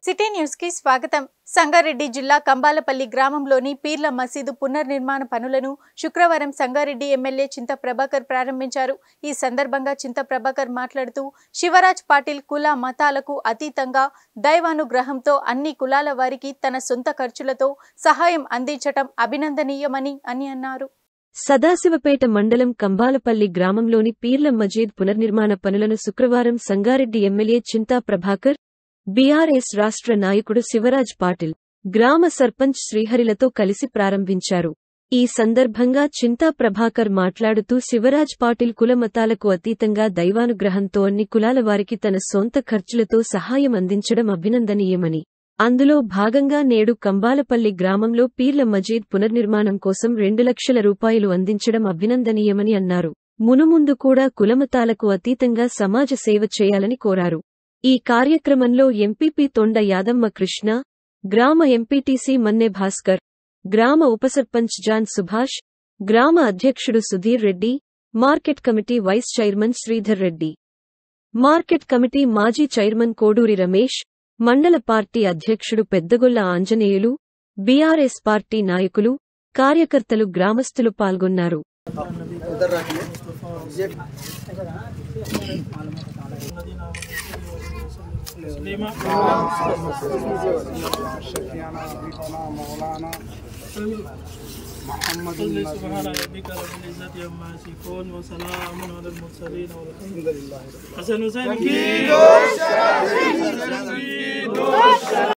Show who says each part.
Speaker 1: City news కి స్వాగతం. సంగారెడ్డి జిల్లా కంబాలపల్లి గ్రామంలోని పీర్ల మసీదు పునర్నిర్మాణ పనులను శుక్రవారం సంగారెడ్డి ఎమ్మెల్యే చింత ప్రభాకర్ ప్రారంభించారు. ఈ సందర్భంగా చింత ప్రభాకర్ మాట్లాడుతూ శివరాజ్ పాటిల్ కుల మతాలకు అతీతంగా దైవానుగ్రహంతో అన్ని కులాల వారికి తన సొంత ఖర్చులతో సహాయం అందించటం అభినందనీయమని అన్నారు.
Speaker 2: సదాశివపేట మండలం కంబాలపల్లి గ్రామంలోని పీర్ల మజీద్ పునర్నిర్మాణ పనులను శుక్రవారం సంగారెడ్డి ఎమ్మెల్యే చింతా ప్రభాకర్, బీఆర్ఎస్ రాష్ట్ర నాయకుడు శివరాజ్ పాటిల్, గ్రామ సర్పంచ్ శ్రీహరిలతో కలిసి ప్రారంభించారు. ఈ సందర్భంగా చింతా ప్రభాకర్ మాట్లాడుతూ శివరాజ్ పాటిల్ కుల మతాలకు అతీతంగా దైవానుగ్రహంతో అన్ని కులాల వారికి తన సొంత ఖర్చులతో సహాయం అందించడం అభినందనీయమని, అందులో భాగంగా నేడు కంబాలపల్లి గ్రామంలో పీర్ల మజీద్ పునర్నిర్మాణం కోసం 2 లక్షల రూపాయలు అందించడం అభినందనీయమని అన్నారు. మునుముందు కూడా కులమతాలకు అతీతంగా సమాజ సేవ చేయాలని కోరారు. ఈ కార్యక్రమంలో ఎంపీపీ తొండ యాదమ్మ కృష్ణ, గ్రామ ఎంపీటీసీ మన్నె భాస్కర్, గ్రామ ఉపసర్పంచ్ జాన్ సుభాష్, గ్రామ అధ్యక్షుడు Sudhir Reddy, market committee vice chairman Sridhar Reddy, market committee మాజీ చైర్మన్ కోడూరి రమేష్, మండల పార్టీ అధ్యక్షుడు పెద్దగొల్ల ఆంజనేయులు, బీఆర్ఎస్ పార్టీ నాయకులు, కార్యకర్తలు, గ్రామస్తులు పాల్గొన్నారు.
Speaker 3: محمد